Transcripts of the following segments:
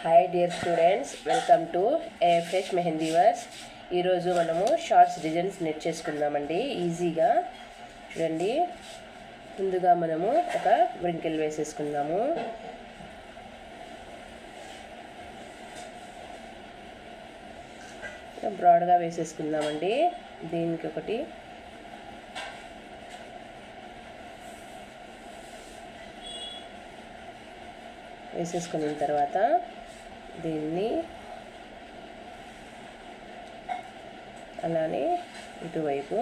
Hi dear students, welcome to AFH Mehndi వర్స్. ఈరోజు మనము షార్ట్స్ డిజైన్స్ నేర్చేసుకుందామండి ఈజీగా. చూడండి, ముందుగా మనము ఒక వ్రింకిల్ వేసేసుకుందాము. బ్రాడ్గా వేసేసుకుందామండి. దీనికి ఒకటి వేసేసుకున్న తర్వాత దీన్ని అలానే ఇటువైపు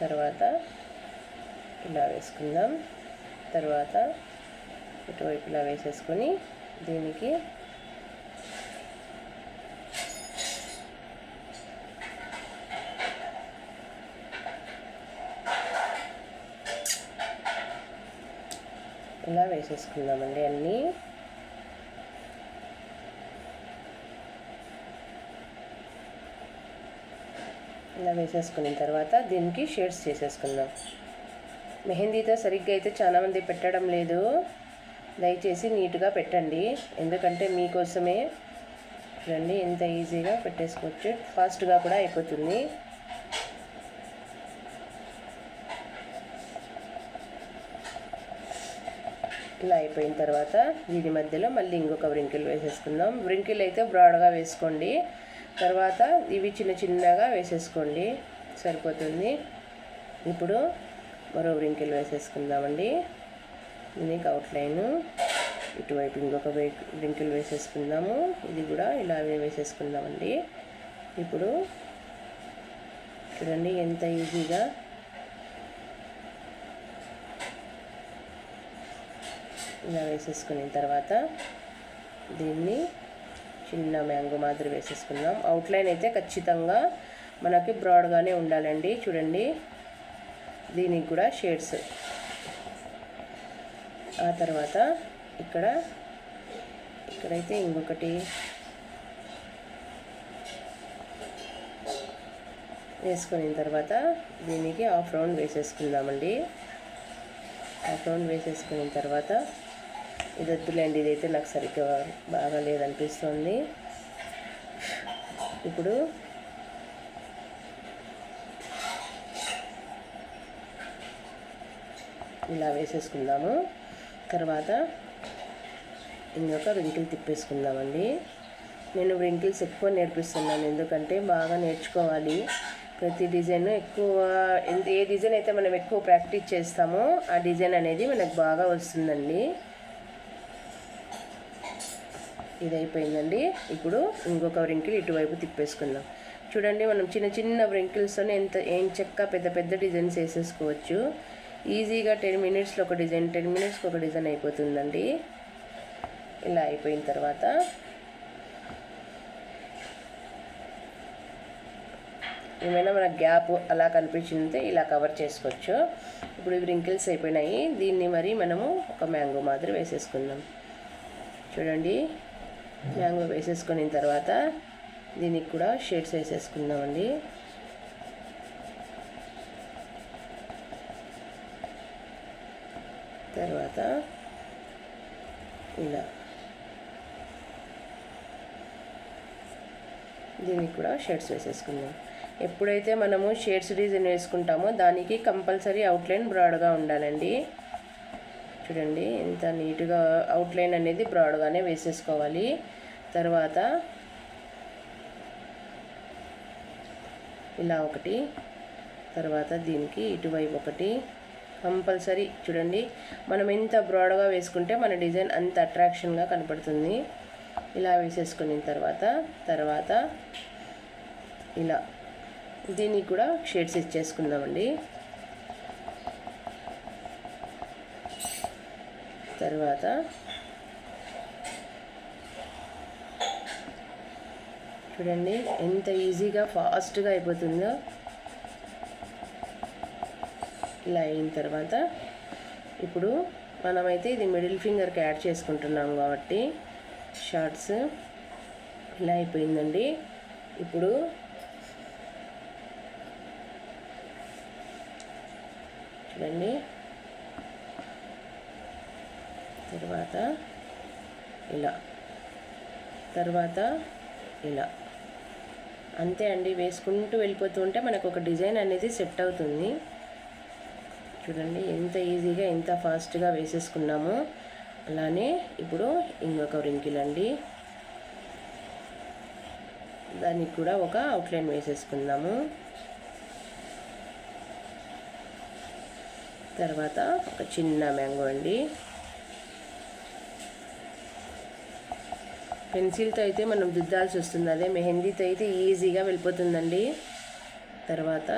తర్వాత ఇలా వేసుకుందాం. తర్వాత ఇటువైపు ఇలా వేసేసుకొని దీనికి ఇలా వేసేసుకుందామండి. అన్నీ ఇలా వేసేసుకున్న తర్వాత దీనికి షేడ్స్ చేసేసుకుందాం. మెహందీతో సరిగ్గా అయితే చాలామంది పెట్టడం లేదు. దయచేసి నీట్గా పెట్టండి, ఎందుకంటే మీకోసమే. చూడండి ఎంత ఈజీగా పెట్టేసుకోవచ్చు, ఫాస్ట్గా కూడా అయిపోతుంది. ఇలా అయిపోయిన తర్వాత దీని మధ్యలో మళ్ళీ ఇంకొక వ్రింకిల్ వేసేసుకుందాం. వ్రింకిల్ అయితే బ్రాడ్గా వేసుకోండి, తర్వాత ఇవి చిన్న చిన్నగా వేసేసుకోండి, సరిపోతుంది. ఇప్పుడు మరో వ్రింకిల్ వేసేసుకుందామండి. దీనికి అవుట్లైను ఇటువైపు ఇంకొక వ్రింకిల్ వేసేసుకుందాము. ఇది కూడా ఇలాగే వేసేసుకుందామండి. ఇప్పుడు చూడండి ఎంత ఈజీగా ఇలా వేసేసుకున్న తర్వాత దీన్ని చిన్న మ్యాంగో మాదిరి వేసేసుకుందాం. అవుట్లైన్ అయితే ఖచ్చితంగా మనకి బ్రాడ్గానే ఉండాలండి. చూడండి, దీనికి కూడా షేడ్స్. ఆ తర్వాత ఇక్కడైతే ఇంకొకటి వేసుకున్న తర్వాత దీనికి హాఫ్ రౌండ్ వేసేసుకుందామండి. హాఫ్ రౌండ్ వేసేసుకున్న తర్వాత ఇది వద్దులేండి, ఇదైతే నాకు సరిగ్గా బాగా లేదనిపిస్తుంది. ఇప్పుడు ఇలా వేసేసుకుందాము. తర్వాత ఇంకొక వ్రింకిల్ తిప్పేసుకుందామండి. నేను వ్రింకిల్స్ ఎక్కువ నేర్పిస్తున్నాను, ఎందుకంటే బాగా నేర్చుకోవాలి. ప్రతి డిజైన్ ఏ డిజైన్ అయితే మనం ఎక్కువ ప్రాక్టీస్ చేస్తామో ఆ డిజైన్ అనేది మనకు బాగా వస్తుందండి. ఇది అయిపోయిందండి. ఇప్పుడు ఇంకొక వ్రింకిల్ ఇటువైపు తిప్పేసుకుందాం. చూడండి, మనం చిన్న చిన్న వ్రింకిల్స్తోనే ఏం చక్క పెద్ద పెద్ద డిజైన్స్ వేసేసుకోవచ్చు ఈజీగా. 10 మినిట్స్లో ఒక డిజైన్, 10 మినిట్స్కి ఒక డిజైన్ అయిపోతుందండి. ఇలా అయిపోయిన తర్వాత ఏమైనా మన గ్యాప్ అలా కనిపించింది ఇలా కవర్ చేసుకోవచ్చు. ఇప్పుడు ఇవి వ్రింకిల్స్ అయిపోయినాయి. దీన్ని మరి మనము ఒక మ్యాంగో మాదిరి వేసేసుకుందాం. చూడండి, మ్యాంగో వేసేసుకున్న తర్వాత దీనికి కూడా షేడ్స్ వేసేసుకుందామండి. తర్వాత ఇలా దీనికి కూడా షేడ్స్ వేసేసుకుందాం. ఎప్పుడైతే మనము షేడ్స్ డిజైన్ వేసుకుంటామో దానికి కంపల్సరీ అవుట్లైన్ బ్రాడ్గా ఉండాలండి. చూడండి ఎంత నీట్గా అవుట్లైన్ అనేది బ్రాడ్గానే వేసేసుకోవాలి. తర్వాత ఇలా ఒకటి, తర్వాత దీనికి ఇటువైపు ఒకటి కంపల్సరీ. చూడండి, మనం ఎంత బ్రాడ్గా వేసుకుంటే మన డిజైన్ అంత అట్రాక్షన్గా కనపడుతుంది. ఇలా వేసేసుకున్న తర్వాత ఇలా దీనికి కూడా షేడ్స్ ఇచ్చేసుకుందామండి. తర్వాత చూడండి ఎంత ఈజీగా ఫాస్ట్గా అయిపోతుందో. ఇలా అయిన తర్వాత ఇప్పుడు మనమైతే ఇది మిడిల్ ఫింగర్కి యాడ్ చేసుకుంటున్నాం కాబట్టి షార్ట్స్ ఇలా అయిపోయిందండి. ఇప్పుడు చూడండి తర్వాత ఇలా, తర్వాత ఇలా. అంతే అండి, వేసుకుంటూ వెళ్ళిపోతూ ఉంటే మనకు ఒక డిజైన్ అనేది సెట్ అవుతుంది. చూడండి ఎంత ఈజీగా ఎంత ఫాస్ట్గా వేసేసుకున్నాము. అలానే ఇప్పుడు ఇంకొక వ్రింకిల్ అండి, దానికి కూడా ఒక అవుట్లైన్ వేసేసుకుందాము. తర్వాత ఒక చిన్న మ్యాంగో అండి. పెన్సిల్తో అయితే మనం దిద్దాల్సి వస్తుంది, అదే మెహందీతో అయితే ఈజీగా వెళ్ళిపోతుందండి. తర్వాత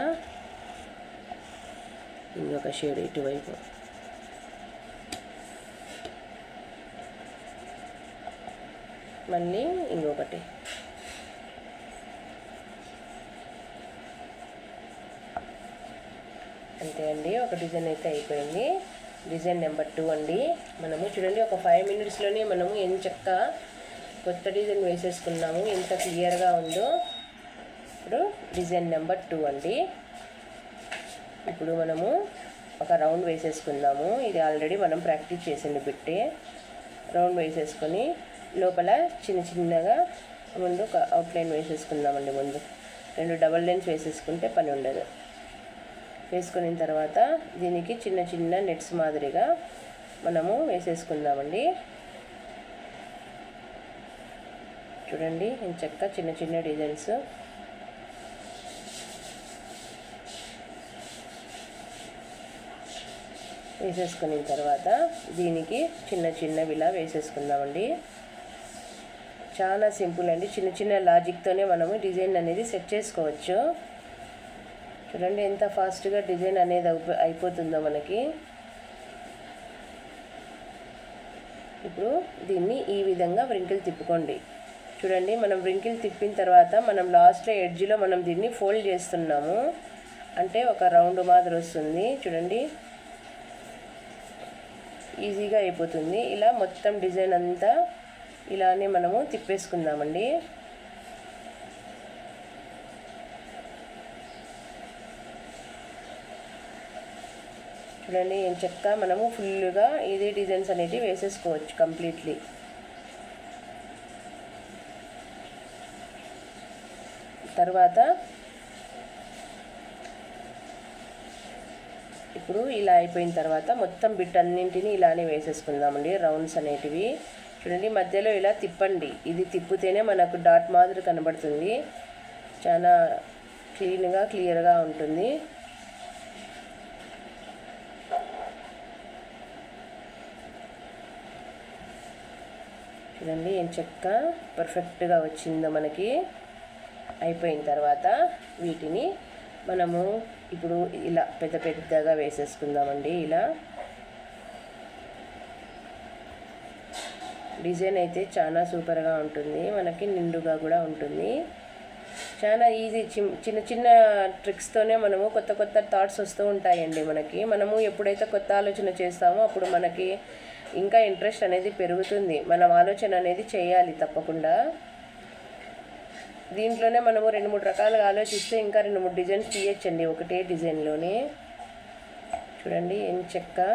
ఇంకొక షేడ్ ఇటువైపు, మళ్ళీ ఇంకొకటి. అంతే అండి, ఒక డిజైన్ అయితే అయిపోయింది. డిజైన్ నెంబర్ 2 అండి. మనము చూడండి ఒక 5 మినిట్స్లోనే మనము ఎంచక్కా కొత్త డిజైన్ వేసేసుకున్నాము, ఎంత క్లియర్గా ఉందో. ఇప్పుడు డిజైన్ నెంబర్ 2 అండి. ఇప్పుడు మనము ఒక రౌండ్ వేసేసుకుందాము. ఇది ఆల్రెడీ మనం ప్రాక్టీస్ చేసింది బిట్టే. రౌండ్ వేసేసుకొని లోపల చిన్న చిన్నగా ముందు ఒక అవుట్లైన్ వేసేసుకుందామండి. ముందు 2 డబల్ లైన్స్ వేసేసుకుంటే పని ఉండదు. వేసుకున్న తర్వాత దీనికి చిన్న చిన్న నెట్స్ మాదిరిగా మనము వేసేసుకుందామండి. చూడండి చక్కగా చిన్న చిన్న డిజైన్స్ వేసేసుకున్న తర్వాత దీనికి చిన్న చిన్నవి ఇలా వేసేసుకుందామండి. చాలా సింపుల్ అండి, చిన్న చిన్న లాజిక్తోనే మనము డిజైన్ అనేది సెట్ చేసుకోవచ్చు. చూడండి ఎంత ఫాస్ట్గా డిజైన్ అనేది అయిపోతుందో మనకి. ఇప్పుడు దీన్ని ఈ విధంగా వ్రింకిల్ తిప్పుకోండి. చూడండి మనం వ్రింకిల్ తిప్పిన తర్వాత మనం లాస్ట్లో ఎడ్జ్లో మనం దీన్ని ఫోల్డ్ చేస్తున్నాము, అంటే ఒక రౌండ్ మాదిరి వస్తుంది. చూడండి ఈజీగా అయిపోతుంది. ఇలా మొత్తం డిజైన్ అంతా ఇలానే మనము తిప్పేసుకుందామండి. చూడండి చక్కగా మనము ఫుల్గా ఇదే డిజైన్స్ అనేటివి వేసేసుకోవచ్చు కంప్లీట్లీ. తర్వాత ఇప్పుడు ఇలా అయిపోయిన తర్వాత మొత్తం బిట్ అన్నింటినీ ఇలానే వేసేసుకుందామండి, రౌండ్స్ అనేటివి. చూడండి మధ్యలో ఇలా తిప్పండి, ఇది తిప్పితేనే మనకు డాట్ మాదిరి కనబడుతుంది, చాలా క్లియర్గా ఉంటుంది. చూడండి ఏం చక్కగా పర్ఫెక్ట్గా వచ్చిందో మనకి. అయిపోయిన తర్వాత వీటిని మనము ఇప్పుడు ఇలా పెద్ద పెద్దగా వేసేసుకుందామండి. ఇలా డిజైన్ అయితే చాలా సూపర్గా ఉంటుంది, మనకి నిండుగా కూడా ఉంటుంది. చాలా ఈజీ, చిన్న చిన్న ట్రిక్స్తోనే మనము కొత్త కొత్త థాట్స్ వస్తూ ఉంటాయండి మనకి. మనము ఎప్పుడైతే కొత్త ఆలోచన చేస్తామో అప్పుడు మనకి ఇంకా ఇంట్రెస్ట్ అనేది పెరుగుతుంది. మనం ఆలోచన అనేది చేయాలి తప్పకుండా. దీంట్లోనే మనము 2-3 రకాలుగా ఆలోచిస్తే ఇంకా 2-3 డిజైన్స్ తీయచ్చండి ఒకటే డిజైన్లోనే. చూడండి ఏం చక్కగా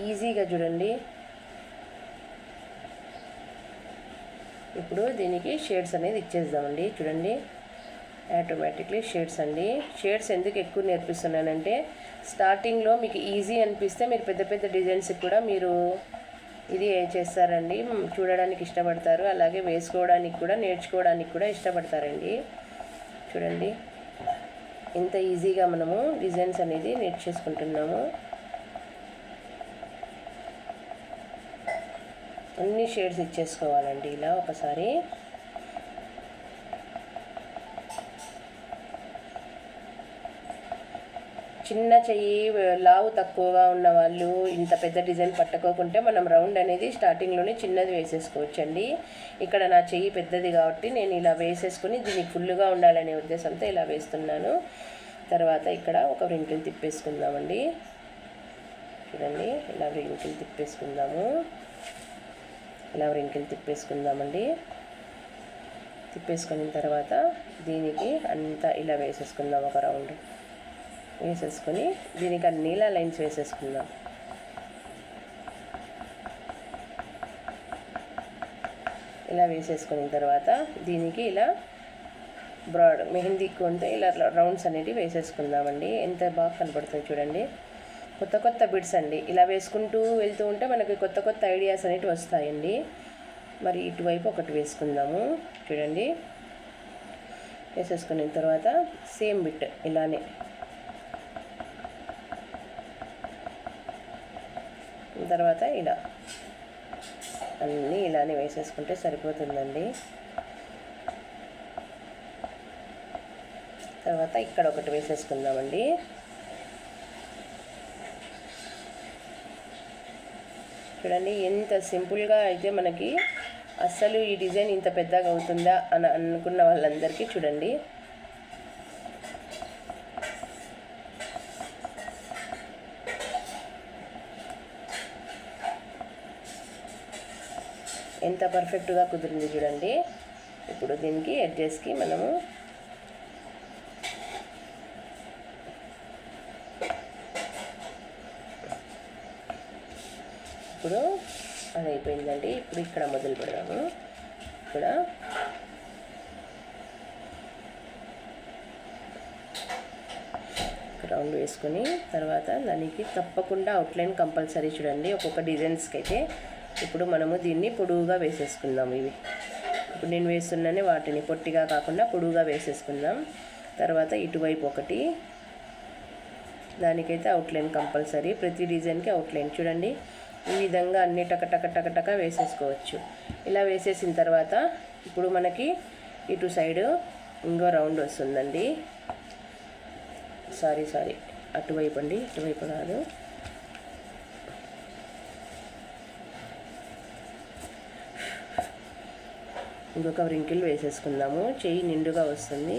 ఈజీగా చూడండి. ఇప్పుడు దీనికి షేడ్స్ అనేది ఇచ్చేద్దామండి. చూడండి ఆటోమేటిక్లీ షేడ్స్ అండి. షేడ్స్ ఎందుకు ఎక్కువ నేర్పిస్తున్నానంటే స్టార్టింగ్లో మీకు ఈజీ అనిపిస్తే మీరు పెద్ద పెద్ద డిజైన్స్కి కూడా మీరు ఇది చేస్తారండి, చూడడానికి ఇష్టపడతారు, అలాగే వేసుకోవడానికి కూడా నేర్చుకోవడానికి కూడా ఇష్టపడతారండి. చూడండి ఇంత ఈజీగా మనము డిజైన్స్ అనేది నేర్చేసుకుంటున్నాము. అన్ని షేడ్స్ ఇచ్చేసుకోవాలండి ఇలా ఒకసారి. చిన్న చెయ్యి లావు తక్కువగా ఉన్న వాళ్ళు ఇంత పెద్ద డిజైన్ పట్టుకోకుంటే మనం రౌండ్ అనేది స్టార్టింగ్లోనే చిన్నది వేసేసుకోవచ్చండి. ఇక్కడ నా చెయ్యి పెద్దది కాబట్టి నేను ఇలా వేసేసుకొని దీనికి ఫుల్గా ఉండాలనే ఉద్దేశంతో ఇలా వేస్తున్నాను. తర్వాత ఇక్కడ ఒక వ్రింకిల్ తిప్పేసుకుందామండి. చూడండి ఇలా వ్రింకిల్ తిప్పేసుకుందాము. ఇలా వ్రింకిల్ తిప్పేసుకుందామండి. తిప్పేసుకున్న తర్వాత దీనికి అంతా ఇలా వేసేసుకుందాం, ఒక రౌండ్ వేసేసుకొని దీనికి అన్ని ఇలా లైన్స్ వేసేసుకుందాం. ఇలా వేసేసుకున్న తర్వాత దీనికి ఇలా బ్రాడ్ మెహందీ కొంత ఇలా రౌండ్స్ అనేవి వేసేసుకుందామండి. ఎంత బాగా కనపడుతుంది చూడండి. కొత్త కొత్త బిడ్స్ అండి. ఇలా వేసుకుంటూ వెళ్తూ ఉంటే మనకి కొత్త కొత్త ఐడియాస్ అనేవి వస్తాయండి. మరి ఇటువైపు ఒకటి వేసుకుందాము చూడండి. వేసేసుకున్న తర్వాత సేమ్ బిట్ ఇలానే తర్వాత ఇలా అన్నీ ఇలానే వేసేసుకుంటే సరిపోతుందండి. తర్వాత ఇక్కడ ఒకటి వేసేసుకుందామండి. చూడండి ఎంత సింపుల్గా అయితే మనకి అస్సలు ఈ డిజైన్ ఇంత పెద్దగా అవుతుందా అని అనుకున్న వాళ్ళందరికీ చూడండి ఎంత పర్ఫెక్ట్గా కుదిరింది చూడండి. ఇప్పుడు దీనికి ఎడ్జెస్కి మనము ఇప్పుడు అది అయిపోయిందండి. ఇప్పుడు ఇక్కడ మొదలు పెడదాము. ఇక్కడ రౌండ్ వేసుకొని తర్వాత దానికి తప్పకుండా అవుట్లైన్ కంపల్సరీ చూడండి. ఒక్కొక్క డిజైన్స్కి అయితే ఇప్పుడు మనము దీన్ని పొడువుగా వేసేసుకుందాం. ఇవి ఇప్పుడు నేను వేస్తున్నానే వాటిని పొట్టిగా కాకుండా పొడువుగా వేసేసుకుందాం. తర్వాత ఇటువైపు ఒకటి, దానికైతే అవుట్లైన్ కంపల్సరీ. ప్రతి డిజైన్కి అవుట్లైన్ చూడండి. ఈ విధంగా అన్ని టక వేసేసుకోవచ్చు. ఇలా వేసేసిన తర్వాత ఇప్పుడు మనకి ఇటు సైడు ఇంకో రౌండ్ వస్తుందండి. సారీ అటువైపు అండి, ఇటువైపు కాదు. ఇంకొక రింకిల్ వేసేసుకుందాము. చెయ్యి నిండుగా వస్తుంది.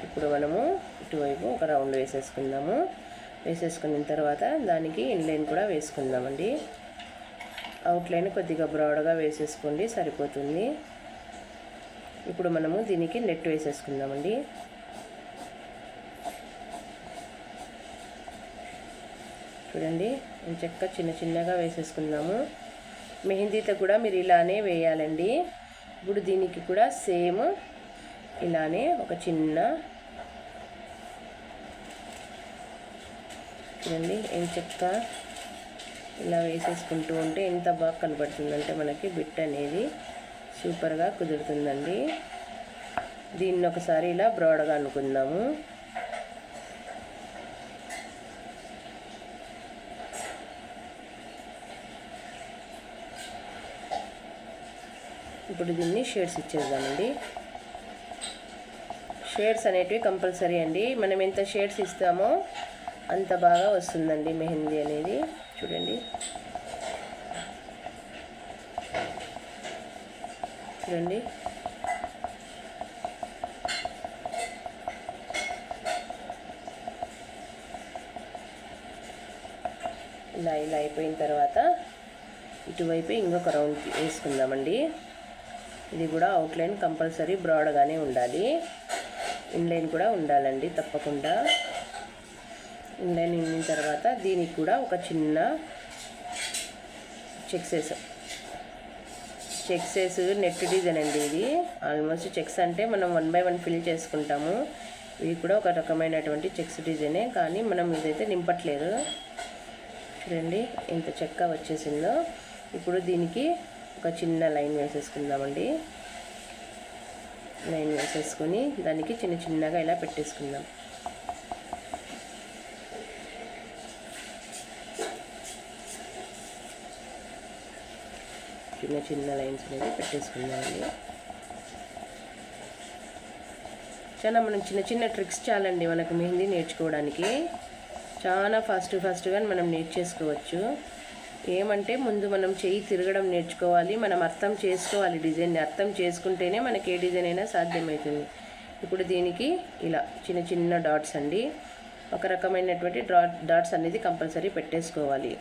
ఇప్పుడు మనము ఇటువైపు ఒక రౌండ్ వేసేసుకుందాము. వేసేసుకున్న తర్వాత దానికి ఇన్లైన్ కూడా వేసుకుందామండి. అవుట్లైన్ కొద్దిగా బ్రాడ్గా వేసేసుకోండి, సరిపోతుంది. ఇప్పుడు మనము దీనికి నెట్ వేసేసుకుందామండి. చూడండి చక్క చిన్నగా వేసేసుకుందాము. మెహందీతో కూడా మీరు ఇలానే వేయాలండి. ఇప్పుడు దీనికి కూడా సేమ్ ఇలానే ఒక చిన్న చూడండి చక్క ఇలా వేసేసుకుంటూ ఉంటే ఎంత బాగా కనబడుతుందంటే మనకి బిట్ అనేది సూపర్గా కుదురుతుందండి. దీన్ని ఒకసారి ఇలా బ్రాడ్గా అనుకుందాము. ఇప్పుడు దీన్ని షేడ్స్ ఇచ్చేద్దామండి. షేడ్స్ అనేటివి కంపల్సరీ అండి. మనం ఎంత షేడ్స్ ఇస్తామో అంత బాగా వస్తుందండి మెహందీ అనేది. చూడండి ఇలా అయిపోయిన తర్వాత ఇటువైపు ఇంకొక రౌండ్ వేసుకుందామండి. ఇది కూడా అవుట్లైన్ కంపల్సరీ బ్రాడ్గానే ఉండాలి. ఇన్లైన్ కూడా ఉండాలండి తప్పకుండా. ఇన్లైన్ ఇన్న తర్వాత దీనికి కూడా ఒక చిన్న చెక్సెస్ నెట్ డిజైన్ అండి. ఇది ఆల్మోస్ట్ చెక్స్ అంటే మనం 1 by 1 ఫిల్ చేసుకుంటాము. ఇవి కూడా ఒక రకమైనటువంటి చెక్స్ డిజైనే, కానీ మనం ఇదైతే నింపట్లేదు. చూడండి ఎంత చెక్క వచ్చేసిందో. ఇప్పుడు దీనికి ఒక చిన్న లైన్ వేసేసుకుందామండి. లైన్ వేసేసుకొని దానికి చిన్నగా ఇలా పెట్టేసుకుందాం. చిన్న లైన్స్ అనేది పెట్టేసుకుందామండి. చాలా మనం చిన్న ట్రిక్స్ చాలండి మనకు మెహందీ నేర్చుకోవడానికి. చాలా ఫాస్ట్గా మనం నేర్చేసుకోవచ్చు. ఏమంటే ముందు మనం చెయ్యి తిరగడం నేర్చుకోవాలి. మనం అర్థం చేసుకోవాలి. డిజైన్ని అర్థం చేసుకుంటేనే మనకి ఏ డిజైన్ అయినా సాధ్యమవుతుంది. ఇప్పుడు దీనికి ఇలా చిన్న డాట్స్ అండి. ఒక రకమైనటువంటి డాట్స్ అనేది కంపల్సరీ పెట్టేసుకోవాలి.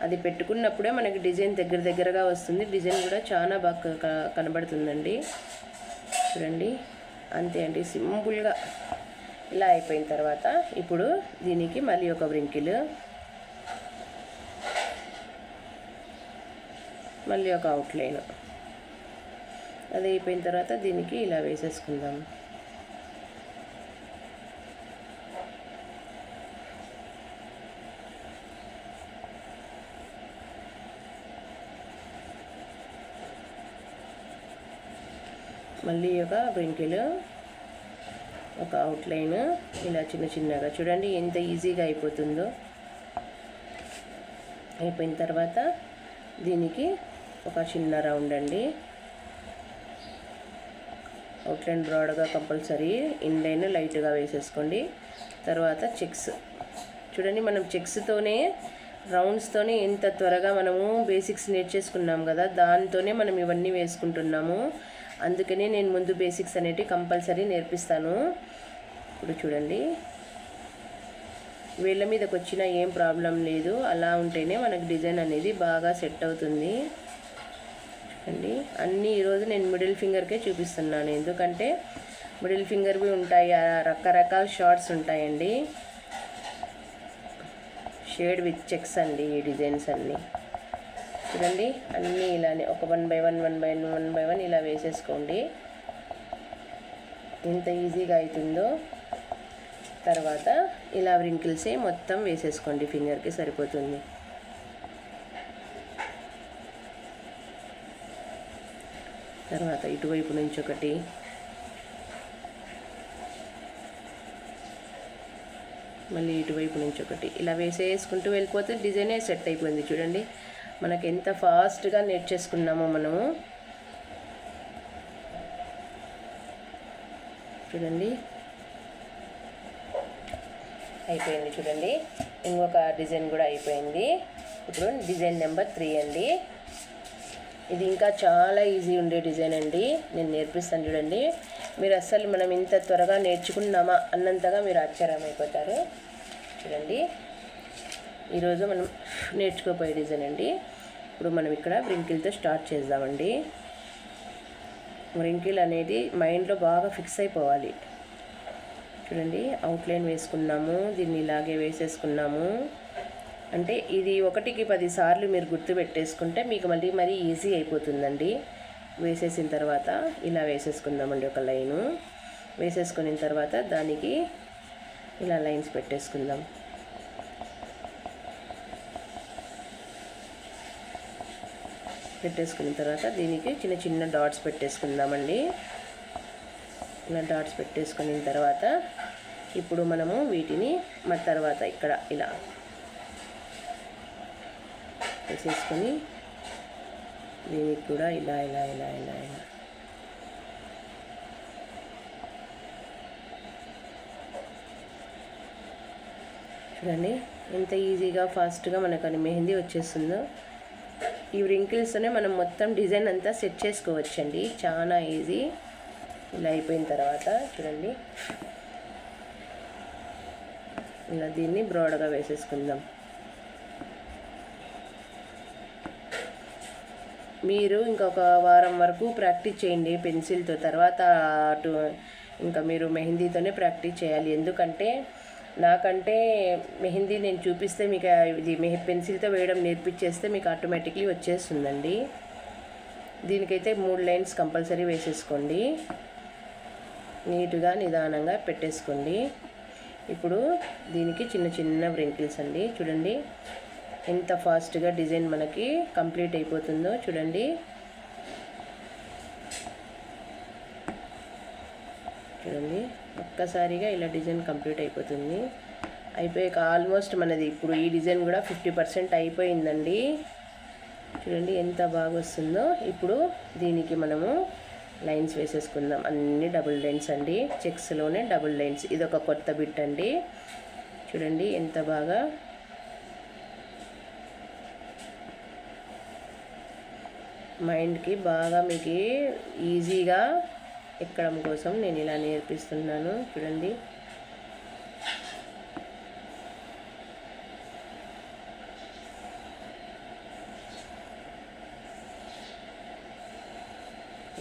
అది పెట్టుకున్నప్పుడే మనకి డిజైన్ దగ్గరగా వస్తుంది. డిజైన్ కూడా చాలా బాగా కనబడుతుందండి. చూడండి అంతే అండి, సింపుల్గా ఇలా అయిపోయిన తర్వాత ఇప్పుడు దీనికి మళ్ళీ ఒక వ్రింకిల్ మళ్ళీ ఒక అవుట్లైన్. అది అయిపోయిన తర్వాత దీనికి ఇలా వేసేసుకుందాం. మళ్ళీ ఒక వ్రింకిల్, ఒక అవుట్లైన్ ఇలా చిన్న చిన్నగా చూడండి ఎంత ఈజీగా అయిపోతుందో. అయిపోయిన తర్వాత దీనికి ఒక చిన్న రౌండ్ అండి. అవుట్లైన్ బ్రాడ్గా కంపల్సరీ, ఇన్లైన్ లైట్గా వేసేసుకోండి. తర్వాత చెక్స్ చూడండి, మనం చెక్స్తోనే రౌండ్స్తోనే ఎంత త్వరగా మనము బేసిక్స్ నేర్చేసుకున్నాం కదా, దాంతోనే మనం ఇవన్నీ వేసుకుంటున్నాము. అందుకనే నేను ముందు బేసిక్స్ అనేవి కంపల్సరీ నేర్పిస్తాను. ఇప్పుడు చూడండి, వేళ్ళ మీదకి వచ్చినా ఏం ప్రాబ్లం లేదు, అలా ఉంటేనే మనకు డిజైన్ అనేది బాగా సెట్ అవుతుంది. చూడండి అన్నీ ఈరోజు నేను మిడిల్ ఫింగర్కే చూపిస్తున్నాను, ఎందుకంటే మిడిల్ ఫింగర్వి ఉంటాయి, రకరకాల షార్ట్స్ ఉంటాయండి. షేడ్ విత్ చెక్స్ అండి ఈ డిజైన్స్ అన్నీ. చూడండి అన్నీ ఇలానే ఒక 1 by 1 ఇలా వేసేసుకోండి, ఎంత ఈజీగా అవుతుందో. తర్వాత ఇలా వ్రింకిల్సే మొత్తం వేసేసుకోండి, ఫింగర్కి సరిపోతుంది. తర్వాత ఇటువైపు నుంచి ఒకటి, మళ్ళీ ఇటువైపు నుంచి ఒకటి ఇలా వేసేసుకుంటూ వెళ్ళిపోతే డిజైనే సెట్ అయిపోయింది. చూడండి మనకి ఎంత ఫాస్ట్గా నేర్చేసుకున్నామో మనము. చూడండి అయిపోయింది. చూడండి ఇంకొక డిజైన్ కూడా అయిపోయింది. ఇప్పుడు డిజైన్ నెంబర్ 3 అండి. ఇది ఇంకా చాలా ఈజీ ఉండే డిజైన్ అండి, నేను నేర్పిస్తాను చూడండి. మీరు అస్సలు మనం ఇంత త్వరగా నేర్చుకున్నామా అన్నంతగా మీరు ఆశ్చర్యమైపోతారు. చూడండి ఈరోజు మనం నేర్చుకోపోయే డిజైన్ అండి. ఇప్పుడు మనం ఇక్కడ వ్రింకిల్తో స్టార్ట్ చేద్దామండి. వ్రింకిల్ అనేది మైండ్లో బాగా ఫిక్స్ అయిపోవాలి. చూడండి అవుట్లైన్ వేసుకున్నాము, దీన్ని ఇలాగే వేసేసుకున్నాము. అంటే ఇది 1కి 10 సార్లు మీరు గుర్తు పెట్టేసుకుంటే మీకు మరీ ఈజీ అయిపోతుందండి. వేసేసిన తర్వాత ఇలా వేసేసుకుందామండి, ఒక లైను వేసేసుకున్న తర్వాత దానికి ఇలా లైన్స్ పెట్టేసుకుందాం. పెట్టేసుకున్న తర్వాత దీనికి చిన్న చిన్న డాట్స్ పెట్టేసుకుందామండి. ఇలా డాట్స్ పెట్టేసుకున్న తర్వాత ఇప్పుడు మనము వీటిని తర్వాత ఇక్కడ ఇలా వేసేసుకొని దీనికి కూడా ఇలా ఇలా ఇలా ఇలా ఇలా చూడండి ఎంత ఈజీగా ఫాస్ట్గా మనకు మెహందీ వచ్చేస్తుందో. ఈ వ్రింకిల్స్తోనే మనం మొత్తం డిజైన్ అంతా సెట్ చేసుకోవచ్చండి, చాలా ఈజీ. ఇలా అయిపోయిన తర్వాత చూడండి ఇలా దీన్ని బ్రాడ్గా వేసేసుకుందాం. మీరు ఇంకొక వారం వరకు ప్రాక్టీస్ చేయండి పెన్సిల్తో, తర్వాత ఇంకా మీరు మెహందీతోనే ప్రాక్టీస్ చేయాలి. ఎందుకంటే నాకంటే మెహందీ నేను చూపిస్తే మీకు ఇది పెన్సిల్తో వేయడం నేర్పించేస్తే మీకు ఆటోమేటిక్లీ వచ్చేస్తుందండి. దీనికైతే 3 లైన్స్ కంపల్సరీ వేసేసుకోండి, నీట్గా నిదానంగా పెట్టేసుకోండి. ఇప్పుడు దీనికి చిన్న చిన్న వ్రింకిల్స్ అండి. చూడండి ఎంత ఫాస్ట్గా డిజైన్ మనకి కంప్లీట్ అయిపోతుందో. చూడండి చూడండి ఒక్కసారిగా ఇలా డిజైన్ కంప్లీట్ అయిపోతుంది. అయిపోయాక ఆల్మోస్ట్ మనది ఇప్పుడు ఈ డిజైన్ కూడా 50% అయిపోయిందండి. చూడండి ఎంత బాగా వస్తుందో. ఇప్పుడు దీనికి మనము లైన్స్ వేసేసుకుందాం, అన్ని డబుల్ లైన్స్ అండి, చెక్స్లోనే డబుల్ లైన్స్. ఇదొక కొత్త బిట్ అండి. చూడండి ఎంత బాగా మైండ్కి బాగా మీకు ఈజీగా ఎక్కడం కోసం నేను ఇలా నేర్పిస్తున్నాను. చూడండి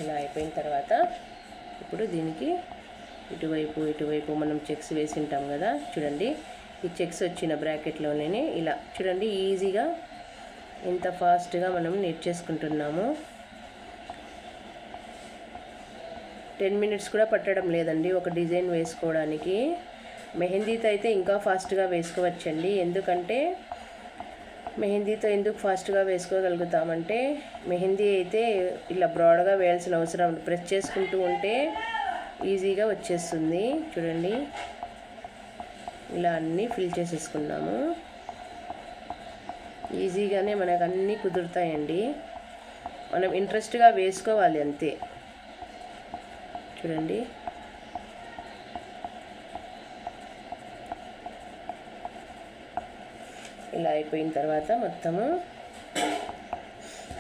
ఇలా అయిపోయిన తర్వాత ఇప్పుడు దీనికి ఇటువైపు మనం చెక్స్ వేసి ఉంటాం కదా. చూడండి ఈ చెక్స్ వచ్చిన బ్రాకెట్లోనే ఇలా చూడండి ఈజీగా ఇంత ఫాస్ట్గా మనం నేర్చేసుకుంటున్నాము. 10 మినిట్స్ కూడా పట్టడం లేదండి ఒక డిజైన్ వేసుకోవడానికి. మెహందీతో అయితే ఇంకా ఫాస్ట్గా వేసుకోవచ్చండి. ఎందుకంటే మెహందీతో ఎందుకు ఫాస్ట్గా వేసుకోగలుగుతామంటే, మెహందీ అయితే ఇలా బ్రాడ్గా వేయాల్సిన అవసరం, ప్రెస్ చేసుకుంటూ ఉంటే ఈజీగా వచ్చేస్తుంది. చూడండి, ఇలా అన్నీ ఫిల్ చేసేసుకున్నాము. ఈజీగానే మనకు అన్నీ కుదురుతాయండి. మనం ఇంట్రెస్ట్గా వేసుకోవాలి అంతే. చూడండి, ఇలా అయిపోయిన తర్వాత మొత్తము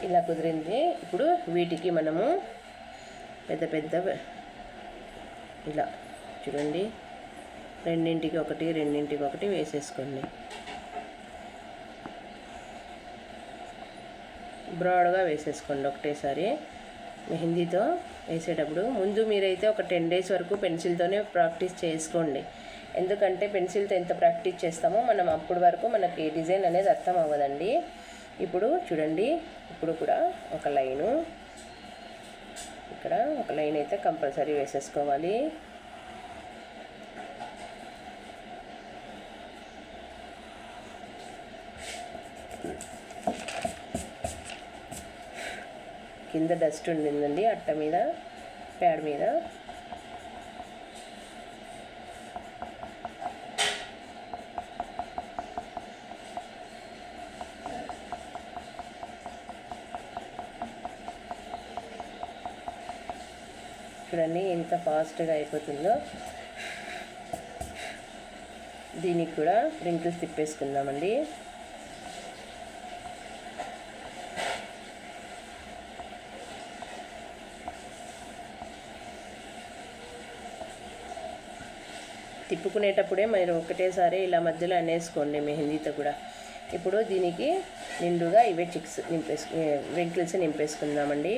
ఇలా కుదిరింది. ఇప్పుడు వీటికి మనము పెద్ద పెద్ద ఇలా చూడండి, రెండింటికి ఒకటి వేసేసుకోండి. బ్రాడ్గా వేసేసుకోండి ఒకటేసారి. మెహందీతో వేసేటప్పుడు ముందు మీరైతే ఒక 10 డేస్ వరకు పెన్సిల్తోనే ప్రాక్టీస్ చేసుకోండి. ఎందుకంటే పెన్సిల్తో ఎంత ప్రాక్టీస్ చేస్తామో మనం అప్పటి వరకు మనకి డిజైన్ అనేది అర్థం అవ్వదండి. ఇప్పుడు చూడండి, ఇప్పుడు కూడా ఒక లైను, ఇక్కడ ఒక లైన్ అయితే కంపల్సరీ వేసేసుకోవాలి. కింద డస్ట్ ఉండిందండి అట్ట మీద, ప్యాడ్ మీద. చూడండి ఎంత ఫాస్ట్గా అయిపోతుందో. దీనికి కూడా రింకిల్స్ తిప్పేసుకుందామండి. తిప్పుకునేటప్పుడే మీరు ఒకటేసారి ఇలా మధ్యలో అనేసుకోండి మెహందీతో కూడా. ఇప్పుడు దీనికి నిండుగా ఇవే రింకిల్స్ నింపేసుకుందామండి.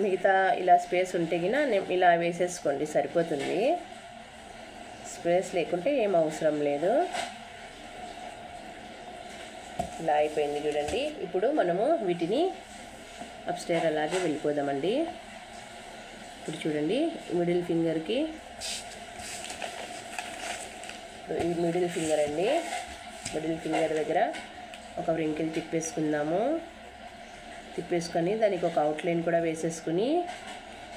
మిగతా ఇలా స్పేస్ ఉంటే గిన ఇలా వేసేసుకోండి, సరిపోతుంది. స్పేస్ లేకుంటే ఏం అవసరం లేదు. ఇలా అయిపోయింది చూడండి. ఇప్పుడు మనము వీటిని అప్స్టైర్ అలాగే వెళ్ళిపోదామండి. ఇప్పుడు చూడండి, మిడిల్ ఫింగర్కి, ఈ మిడిల్ ఫింగర్ అండి, మిడిల్ ఫింగర్ దగ్గర ఒక రింకిల్ తిప్పేసుకుందాము. తిప్పేసుకొని దానికి ఒక అవుట్లైన్ కూడా వేసేసుకుని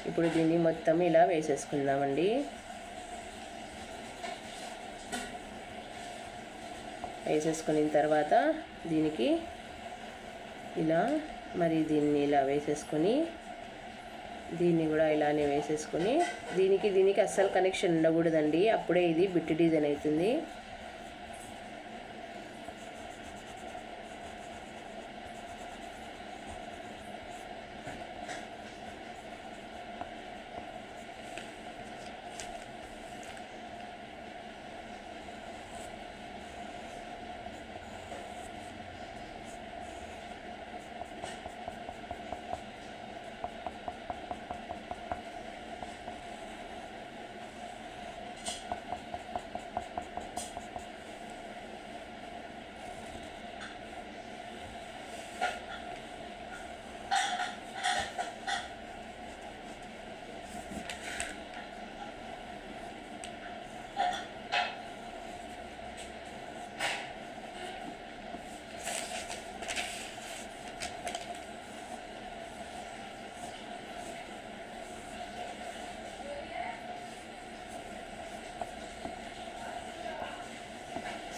ఇప్పుడు దీన్ని మొత్తం ఇలా వేసేసుకుందామండి. వేసేసుకున్న తర్వాత దీనికి ఇలా దీన్ని ఇలా వేసేసుకొని దీన్ని కూడా ఇలానే వేసేసుకొని దీనికి అస్సలు కనెక్షన్ ఉండకూడదండి. అప్పుడే ఇది బిట్ డిజైన్ అవుతుంది.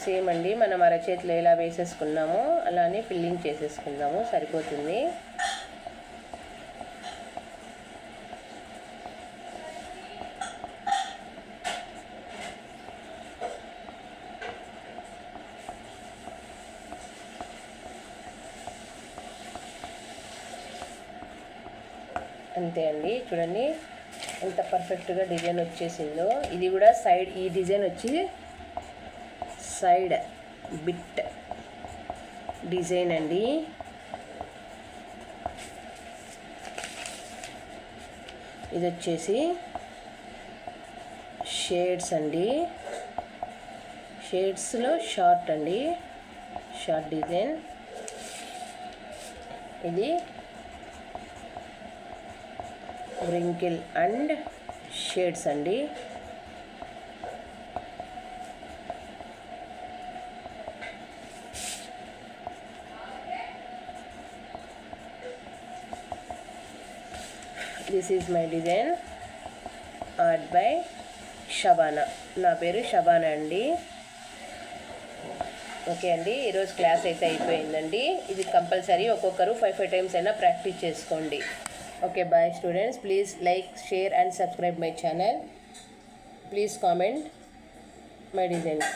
సేమ్ అండి, మనం అరచేతిలో ఎలా వేసేసుకున్నామో అలానే ఫిల్లింగ్ చేసేసుకుందాము, సరిపోతుంది. అంతే అండి, చూడండి ఎంత పర్ఫెక్ట్గా డిజైన్ వచ్చేసిందో. ఇది కూడా సైడ్, ఈ డిజైన్ వచ్చి సైడ్ బిట్ డిజైన్ అండి. ఇది వచ్చేసి షేడ్స్ అండి, షేడ్స్లో షార్ట్ అండి, షార్ట్ డిజైన్. ఇది wrinkle అండ్ షేడ్స్ అండి. This is my design art by Shabana. నా పేరు షబానా అండి. ఓకే అండి, ఈరోజు క్లాస్ అయితే అయిపోయిందండి. ఇది కంపల్సరీ ఒక్కొక్కరు 5 టైమ్స్ అయినా ప్రాక్టీస్ చేసుకోండి. Okay, bye students. Please like, share and subscribe my channel. Please comment my designs.